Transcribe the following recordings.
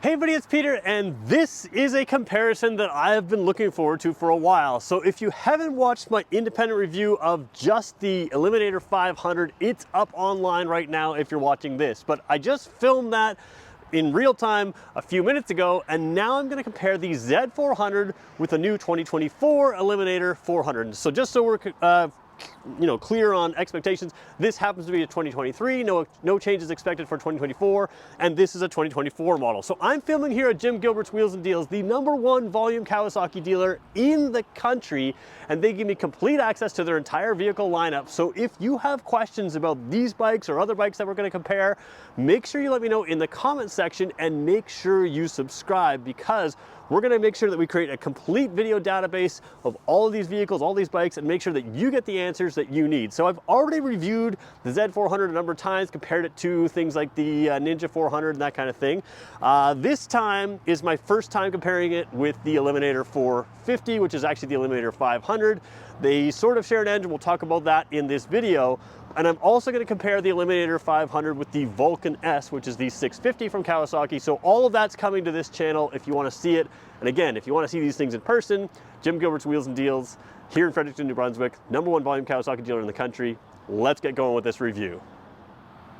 Hey everybody, it's Peter, and this is a comparison that I have been looking forward to for a while. So if you haven't watched my independent review of just the Eliminator 500, it's up online right now if you're watching this. But I just filmed that in real time a few minutes ago, and now I'm gonna compare the Z400 with the new 2024 Eliminator 400. So just so we're clear on expectations, this happens to be a 2023, no changes expected for 2024, and this is a 2024 model. So I'm filming here at Jim Gilbert's Wheels and Deals, the #1 volume Kawasaki dealer in the country, and they give me complete access to their entire vehicle lineup. So if you have questions about these bikes or other bikes that we're going to compare, make sure you let me know in the comment section, and make sure you subscribe, because we're going to make sure that we create a complete video database of all of these vehicles, all these bikes, and make sure that you get the answers that you need. So I've already reviewed the Z400 a number of times, compared it to things like the Ninja 400 and that kind of thing. This time is my first time comparing it with the Eliminator 450, which is actually the Eliminator 500. They sort of share an engine. We'll talk about that in this video. And I'm also going to compare the Eliminator 500 with the Vulcan S, which is the 650 from Kawasaki. So all of that's coming to this channel if you want to see it. And again, if you want to see these things in person, Jim Gilbert's Wheels and Deals here in Fredericton, New Brunswick, #1 volume Kawasaki dealer in the country. Let's get going with this review.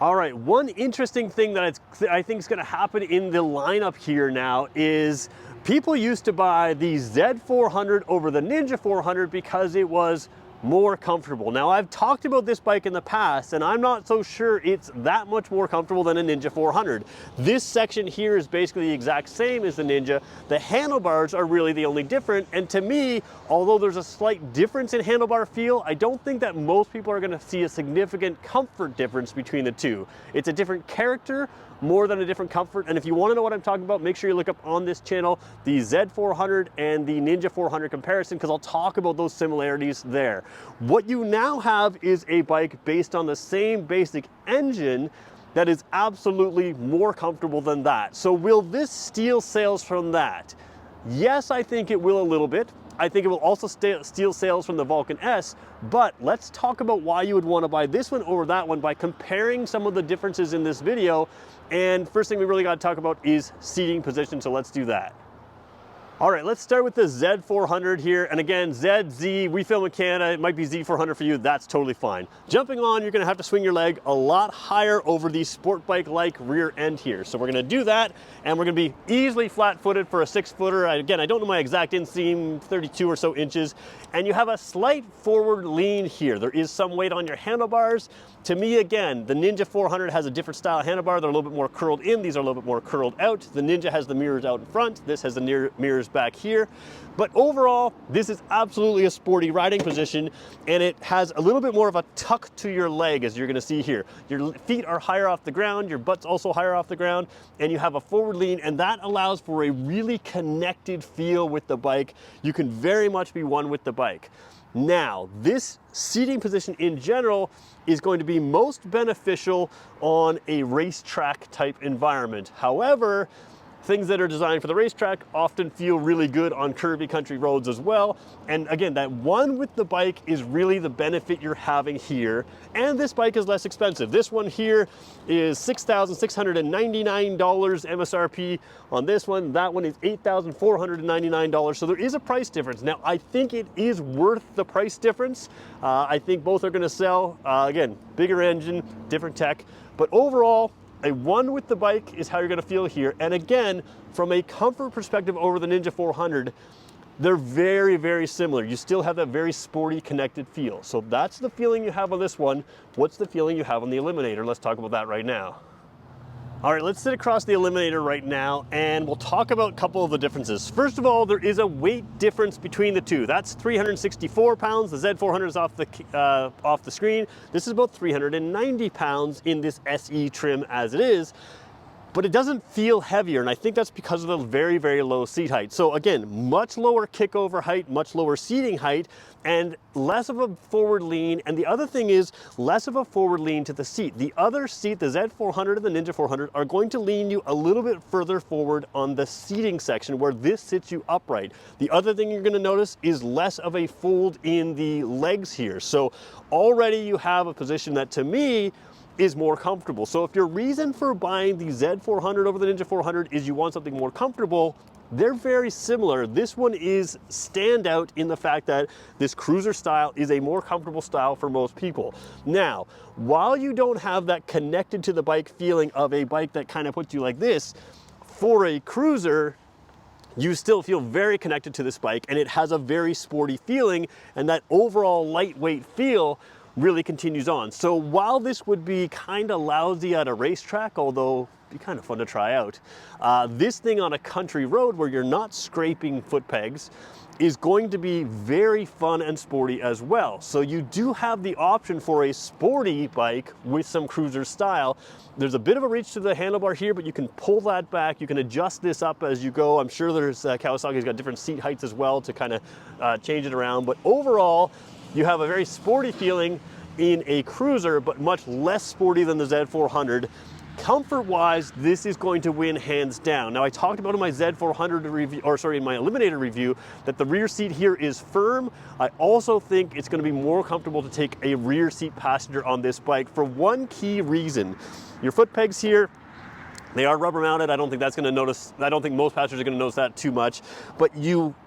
All right, one interesting thing that I think is going to happen in the lineup here now is people used to buy the Z400 over the Ninja 400 because it was more comfortable. Now, I've talked about this bike in the past, and I'm not so sure it's that much more comfortable than a Ninja 400. This section here is basically the exact same as the Ninja. The handlebars are really the only different, and to me, although there's a slight difference in handlebar feel, I don't think that most people are going to see a significant comfort difference between the two. It's a different character more than a different comfort, and if you want to know what I'm talking about, make sure you look up on this channel the Z400 and the Ninja 400 comparison, because I'll talk about those similarities there. What you now have is a bike based on the same basic engine that is absolutely more comfortable than that. So will this steal sales from that? Yes, I think it will a little bit. I think it will also steal sales from the Vulcan S, but let's talk about why you would want to buy this one over that one by comparing some of the differences in this video. And first thing we really got to talk about is seating position, so let's do that. All right, let's start with the Z400 here. And again, ZZ, we film in Canada, it might be Z400 for you, that's totally fine. Jumping on, you're gonna have to swing your leg a lot higher over the sport bike-like rear end here. So we're gonna do that, and we're gonna be easily flat-footed for a 6-footer. Again, I don't know my exact inseam, 32 or so inches. And you have a slight forward lean here. There is some weight on your handlebars. To me, again, the Ninja 400 has a different style handlebar. They're a little bit more curled in. These are a little bit more curled out. The Ninja has the mirrors out in front. This has the mirrors back here. But overall, this is absolutely a sporty riding position, and it has a little bit more of a tuck to your leg, as you're gonna see here. Your feet are higher off the ground, your butt's also higher off the ground, and you have a forward lean, and that allows for a really connected feel with the bike. You can very much be one with the bike. Now, this seating position in general is going to be most beneficial on a racetrack type environment. However, things that are designed for the racetrack often feel really good on curvy country roads as well. And again, that one with the bike is really the benefit you're having here. And this bike is less expensive. This one here is $6,699 MSRP on this one. That one is $8,499. So there is a price difference. Now, I think it is worth the price difference. I think both are gonna sell. Again, bigger engine, different tech. But overall, a one with the bike is how you're gonna feel here. And again, from a comfort perspective over the Ninja 400, they're very, very similar. You still have that very sporty, connected feel. So that's the feeling you have on this one. What's the feeling you have on the Eliminator? Let's talk about that right now. All right, let's sit across the Eliminator right now, and we'll talk about a couple of the differences. First of all, there is a weight difference between the two. That's 364 pounds. The Z400 is off the screen. This is about 390 pounds in this SE trim as it is. But it doesn't feel heavier, and I think that's because of the very, very low seat height. So again, much lower kickover height, much lower seating height, and less of a forward lean. And the other thing is less of a forward lean to the seat. The other seat, the Z400 and the Ninja 400, are going to lean you a little bit further forward on the seating section where this sits you upright. The other thing you're gonna notice is less of a fold in the legs here. So already you have a position that, to me, is more comfortable. So if your reason for buying the Z400 over the Ninja 400 is you want something more comfortable, they're very similar. This one is standout in the fact that this cruiser style is a more comfortable style for most people. Now, while you don't have that connected to the bike feeling of a bike that kind of puts you like this, for a cruiser, you still feel very connected to this bike, and it has a very sporty feeling, and that overall lightweight feel really continues on. So while this would be kind of lousy at a racetrack, although be kind of fun to try out, this thing on a country road where you're not scraping foot pegs is going to be very fun and sporty as well. So you do have the option for a sporty bike with some cruiser style. There's a bit of a reach to the handlebar here, but you can pull that back. You can adjust this up as you go. I'm sure there's Kawasaki's got different seat heights as well to kind of change it around. But overall, you have a very sporty feeling in a cruiser, but much less sporty than the Z400. Comfort-wise, this is going to win hands down. Now, I talked about in my Z400 review, or sorry, in my Eliminator review, that the rear seat here is firm. I also think it's going to be more comfortable to take a rear seat passenger on this bike for one key reason. Your foot pegs here, they are rubber mounted. I don't think most passengers are going to notice that too much. But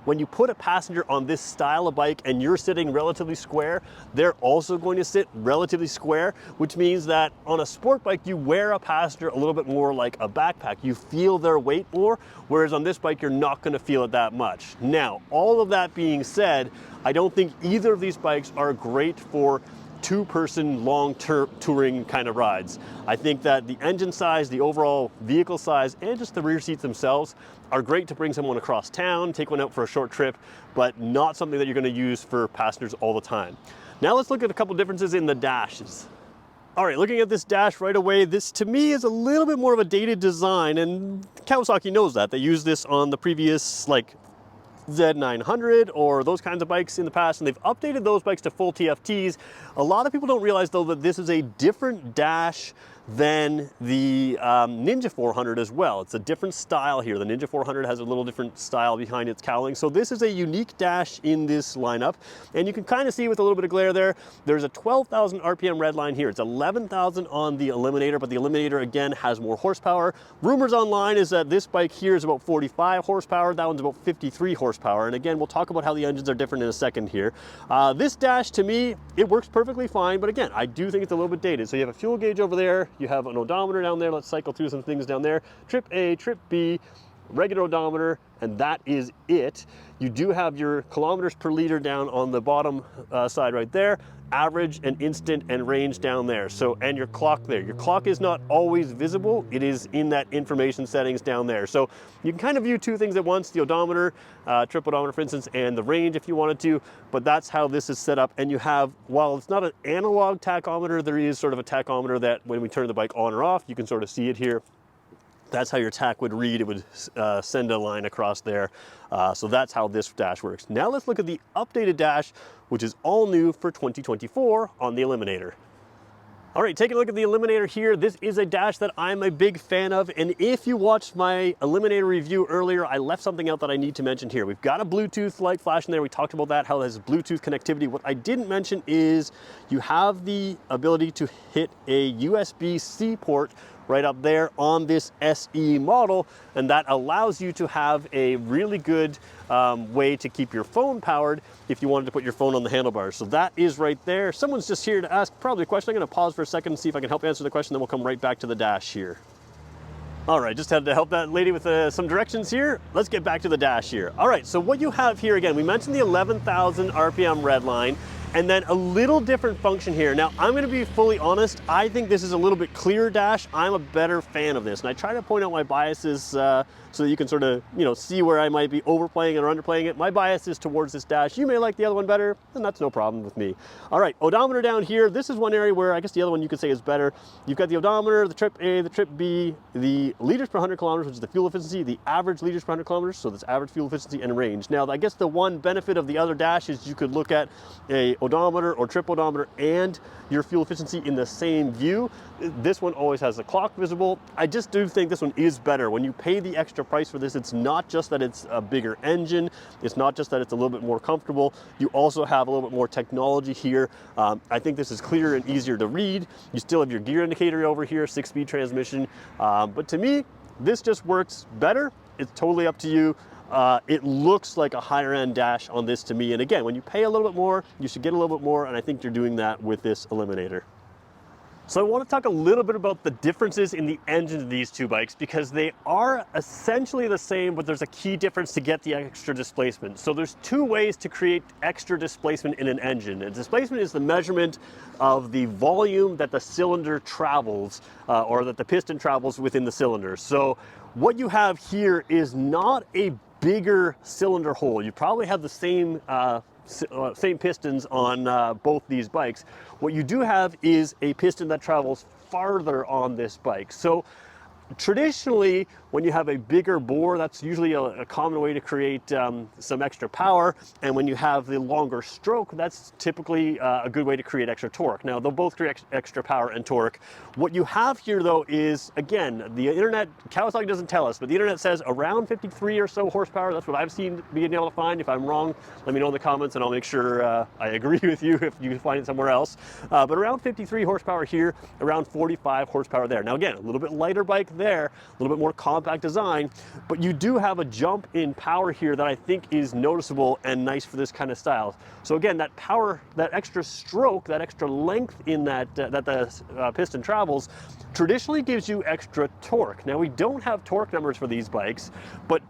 when you put a passenger on this style of bike and you're sitting relatively square, they're also going to sit relatively square, which means that on a sport bike, you wear a passenger a little bit more like a backpack. You feel their weight more, whereas on this bike, you're not going to feel it that much. Now, all of that being said, I don't think either of these bikes are great for two-person long touring kind of rides. I think that the engine size, the overall vehicle size, and just the rear seats themselves are great to bring someone across town, take one out for a short trip, but not something that you're going to use for passengers all the time. Now let's look at a couple differences in the dashes. All right, looking at this dash right away, this to me is a little bit more of a dated design, and Kawasaki knows that. They used this on the previous Z900 or those kinds of bikes in the past, and they've updated those bikes to full TFTs. A lot of people don't realize though that this is a different dash than the Ninja 400 as well. It's a different style here. The Ninja 400 has a little different style behind its cowling. So this is a unique dash in this lineup. And you can kind of see with a little bit of glare there, there's a 12,000 RPM red line here. It's 11,000 on the Eliminator, but the Eliminator again has more horsepower. Rumors online is that this bike here is about 45 horsepower. That one's about 53 horsepower. And again, we'll talk about how the engines are different in a second here. This dash to me, it works perfectly fine. But again, I do think it's a little bit dated. So you have a fuel gauge over there. You have an odometer down there. Let's cycle through some things down there. Trip A, trip B, regular odometer, and that is it. You do have your kilometers per liter down on the bottom side right there, average and instant and range down there. So, and your clock there. Your clock is not always visible. It is in that information settings down there. So you can kind of view two things at once, the odometer, trip odometer for instance, and the range if you wanted to, but that's how this is set up. And you have, while it's not an analog tachometer, there is sort of a tachometer that when we turn the bike on or off, you can sort of see it here. That's how your tach would read. It would send a line across there. So that's how this dash works. Now let's look at the updated dash, which is all new for 2024 on the Eliminator. All right, taking a look at the Eliminator here. This is a dash that I'm a big fan of. And if you watched my Eliminator review earlier, I left something out that I need to mention here. We've got a Bluetooth light flash in there. We talked about that, how it has Bluetooth connectivity. What I didn't mention is you have the ability to hit a USB-C port right up there on this SE model, and that allows you to have a really good way to keep your phone powered if you wanted to put your phone on the handlebars. So that is right there. Someone's just here to ask probably a question. I'm gonna pause for a second and see if I can help answer the question, then we'll come right back to the dash here. All right, just had to help that lady with some directions here. Let's get back to the dash here. All right, so what you have here, again, we mentioned the 11,000 RPM red line, and then a little different function here. Now, I'm gonna be fully honest, I think this is a little bit clearer dash. I'm a better fan of this, and I try to point out my biases so that you can sort of, see where I might be overplaying it or underplaying it. My bias is towards this dash. You may like the other one better, and that's no problem with me. All right, odometer down here. This is one area where I guess the other one you could say is better. You've got the odometer, the trip A, the trip B, the liters per 100 kilometers, which is the fuel efficiency, the average liters per 100 kilometers, so that's average fuel efficiency and range. Now, I guess the one benefit of the other dash is you could look at a odometer or trip odometer and your fuel efficiency in the same view. This one always has the clock visible. I just do think this one is better. When you pay the extra price for this, it's not just that it's a bigger engine, it's not just that it's a little bit more comfortable, you also have a little bit more technology here. I think this is clearer and easier to read. You still have your gear indicator over here, 6-speed transmission, but to me, this just works better. It's totally up to you. It looks like a higher end dash on this to me. And again, when you pay a little bit more, you should get a little bit more. And I think you're doing that with this Eliminator. So I want to talk a little bit about the differences in the engines of these two bikes, because they are essentially the same, but there's a key difference to get the extra displacement. So there's two ways to create extra displacement in an engine. And displacement is the measurement of the volume that the cylinder travels, or that the piston travels within the cylinder. So what you have here is not a bigger cylinder hole. You probably have the same pistons on both these bikes. What you do have is a piston that travels farther on this bike. So traditionally, when you have a bigger bore, that's usually a common way to create some extra power. And when you have the longer stroke, that's typically a good way to create extra torque. Now, they'll both create extra power and torque. What you have here, though, is, again, the internet, Kawasaki doesn't tell us, but the internet says around 53 or so horsepower. That's what I've seen being able to find. If I'm wrong, let me know in the comments and I'll make sure I agree with you if you find it somewhere else. But around 53 horsepower here, around 45 horsepower there. Now, again, a little bit lighter bike there, a little bit more compact design, but you do have a jump in power here that I think is noticeable and nice for this kind of style. So again, that power, that extra stroke, that extra length in that the piston travels traditionally gives you extra torque. Now, we don't have torque numbers for these bikes, but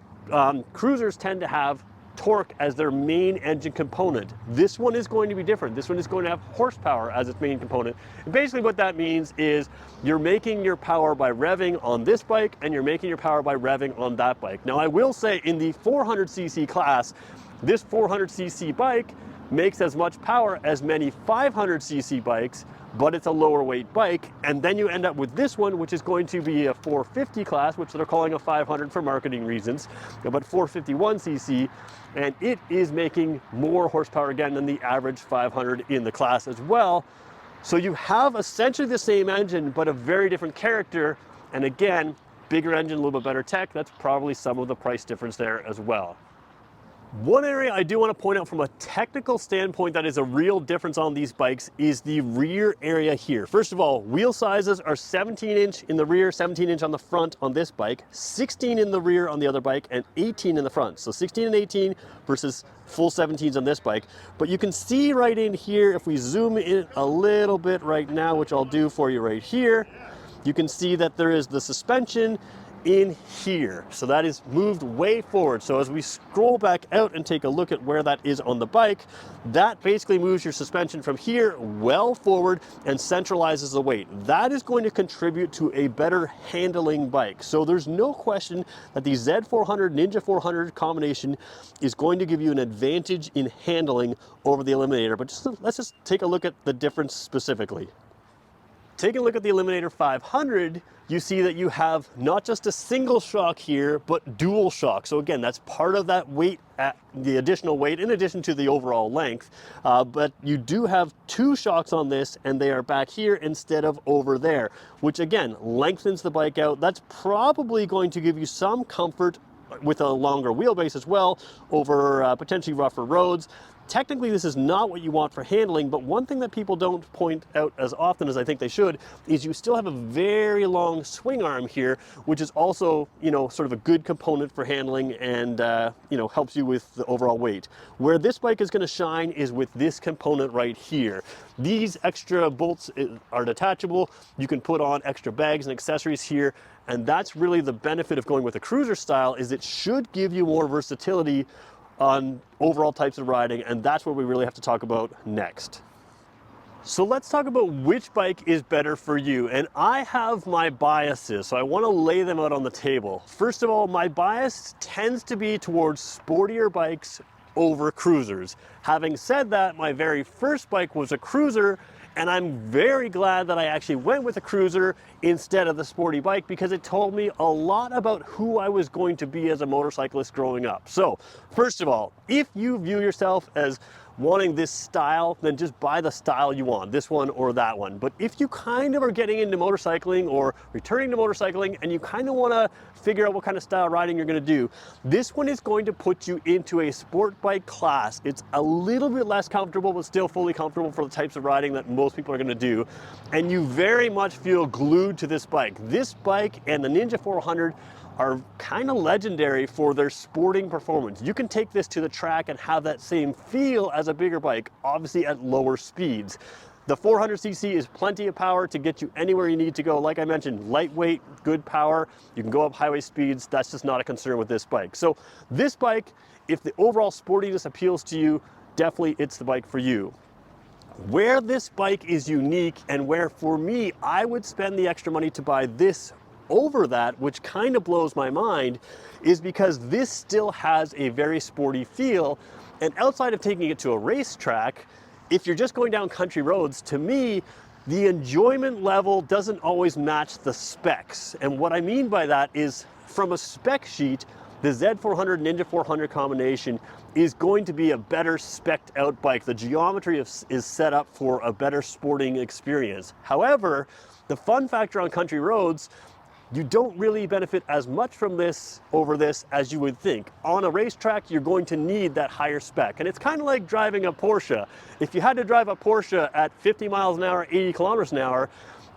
cruisers tend to have torque as their main engine component. This one is going to be different. This one is going to have horsepower as its main component. And basically what that means is you're making your power by revving on this bike and you're making your power by revving on that bike. Now, I will say in the 400cc class, this 400cc bike makes as much power as many 500cc bikes, but it's a lower weight bike. And then you end up with this one, which is going to be a 450 class, which they're calling a 500 for marketing reasons, but 451cc, and it is making more horsepower again than the average 500 in the class as well. So you have essentially the same engine, but a very different character. And again, bigger engine, a little bit better tech. That's probably some of the price difference there as well. One area I do want to point out from a technical standpoint that is a real difference on these bikes is the rear area here. First of all, wheel sizes are 17-inch in the rear, 17-inch on the front on this bike, 16 in the rear on the other bike, and 18 in the front. So 16 and 18 versus full 17s on this bike. But you can see right in here, if we zoom in a little bit right now, which I'll do for you right here, you can see that there is the suspension in here. So that is moved way forward. So as we scroll back out and take a look at where that is on the bike, that basically moves your suspension from here well forward and centralizes the weight. That is going to contribute to a better handling bike. So there's no question that the Z400 Ninja 400 combination is going to give you an advantage in handling over the Eliminator. But let's just take a look at the difference specifically. Taking a look at the Eliminator 500, you see that you have not just a single shock here, but dual shock. So again, that's part of that weight, the additional weight in addition to the overall length. But you do have two shocks on this, and they are back here instead of over there, which again, lengthens the bike out. That's probably going to give you some comfort with a longer wheelbase as well over potentially rougher roads. Technically, this is not what you want for handling, but one thing that people don't point out as often as I think they should is you still have a very long swing arm here, which is also, sort of a good component for handling and, helps you with the overall weight. Where this bike is going to shine is with this component right here. These extra bolts are detachable. You can put on extra bags and accessories here, and that's really the benefit of going with a cruiser style, is it should give you more versatility on overall types of riding, and that's what we really have to talk about next. So let's talk about which bike is better for you, and I have my biases, so I want to lay them out on the table. First of all, my bias tends to be towards sportier bikes over cruisers. Having said that, my very first bike was a cruiser, and I'm very glad that I actually went with a cruiser instead of the sporty bike, because it told me a lot about who I was going to be as a motorcyclist growing up. So, first of all, if you view yourself as wanting this style, then just buy the style you want, this one or that one. But if you kind of are getting into motorcycling or returning to motorcycling and you kind of want to figure out what kind of style riding you're going to do, this one is going to put you into a sport bike class. It's a little bit less comfortable, but still fully comfortable for the types of riding that most people are going to do. And you very much feel glued to this bike. This bike and the Ninja 400 are kind of legendary for their sporting performance. You can take this to the track and have that same feel as a bigger bike, obviously at lower speeds. The 400cc is plenty of power to get you anywhere you need to go. Like I mentioned, lightweight, good power. You can go up highway speeds. That's just not a concern with this bike. So this bike, if the overall sportiness appeals to you, definitely it's the bike for you. Where this bike is unique and where for me, I would spend the extra money to buy this over that, which kind of blows my mind, is because this still has a very sporty feel. And outside of taking it to a racetrack, if you're just going down country roads, to me, the enjoyment level doesn't always match the specs. And what I mean by that is, from a spec sheet, the Z400 Ninja 400 combination is going to be a better spec'd out bike. The geometry is set up for a better sporting experience. However, the fun factor on country roads, you don't really benefit as much from this over this as you would think. On a racetrack, you're going to need that higher spec. And it's kind of like driving a Porsche. If you had to drive a Porsche at 50 miles an hour, 80 kilometers an hour,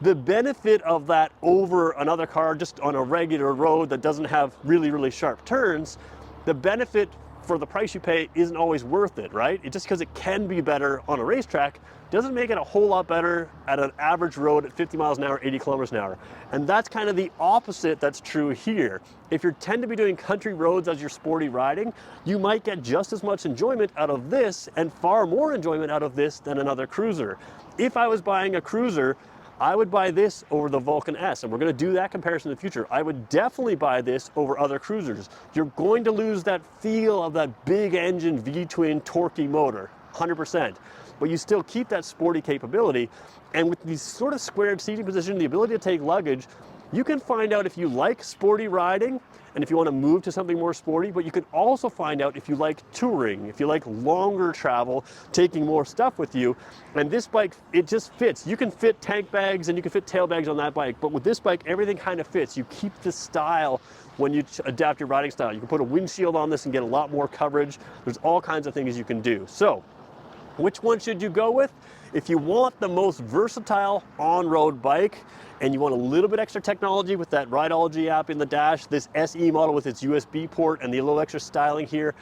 the benefit of that over another car just on a regular road that doesn't have really, really sharp turns, the benefit for the price you pay isn't always worth it, right? It just because it can be better on a racetrack doesn't make it a whole lot better at an average road at 50 miles an hour, 80 kilometers an hour. And that's kind of the opposite that's true here. If you tend to be doing country roads as your sporty riding, you might get just as much enjoyment out of this and far more enjoyment out of this than another cruiser. If I was buying a cruiser, I would buy this over the Vulcan S, and we're going to do that comparison in the future. I would definitely buy this over other cruisers. You're going to lose that feel of that big engine V-twin torquey motor, 100%. But you still keep that sporty capability, and with these sort of squared seating position, the ability to take luggage, you can find out if you like sporty riding and if you want to move to something more sporty, but you can also find out if you like touring, if you like longer travel, taking more stuff with you. And this bike, it just fits. You can fit tank bags and you can fit tail bags on that bike, but with this bike, everything kind of fits. You keep the style when you adapt your riding style. You can put a windshield on this and get a lot more coverage. There's all kinds of things you can do. So, which one should you go with? If you want the most versatile on-road bike and you want a little bit extra technology with that Rideology app in the dash, this SE model with its USB port and the little extra styling here,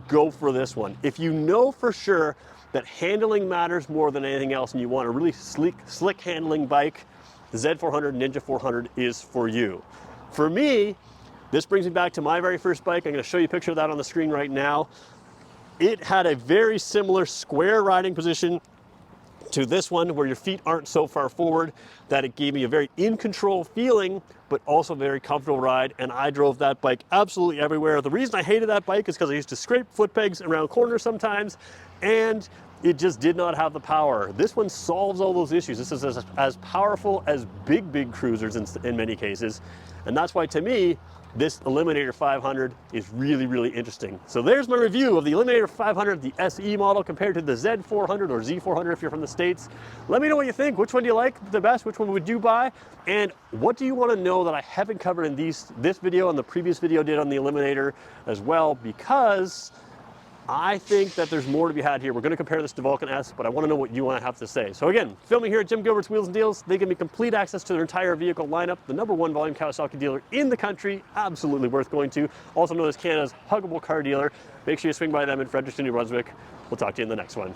go for this one. If you know for sure that handling matters more than anything else and you want a really slick handling bike, the Z400 Ninja 400 is for you. For me, this brings me back to my very first bike. I'm going to show you a picture of that on the screen right now. It had a very similar square riding position to this one, where your feet aren't so far forward, that it gave me a very in control feeling, but also a very comfortable ride. And I drove that bike absolutely everywhere. The reason I hated that bike is because I used to scrape foot pegs around corners sometimes, and it just did not have the power. This one solves all those issues. This is as powerful as big cruisers in many cases. And that's why, to me, this Eliminator 500 is really, really interesting. So there's my review of the Eliminator 500, the SE model, compared to the Z400 or Z400 if you're from the States. Let me know what you think. Which one do you like the best? Which one would you buy? And what do you want to know that I haven't covered in this video and the previous video did on the Eliminator as well? Because I think that there's more to be had here. We're going to compare this to Vulcan S, but I want to know what you want to have to say. So again, filming here at Jim Gilbert's Wheels and Deals. They give me complete access to their entire vehicle lineup. The #1 volume Kawasaki dealer in the country. Absolutely worth going to. Also known as Canada's huggable car dealer. Make sure you swing by them in Fredericton, New Brunswick. We'll talk to you in the next one.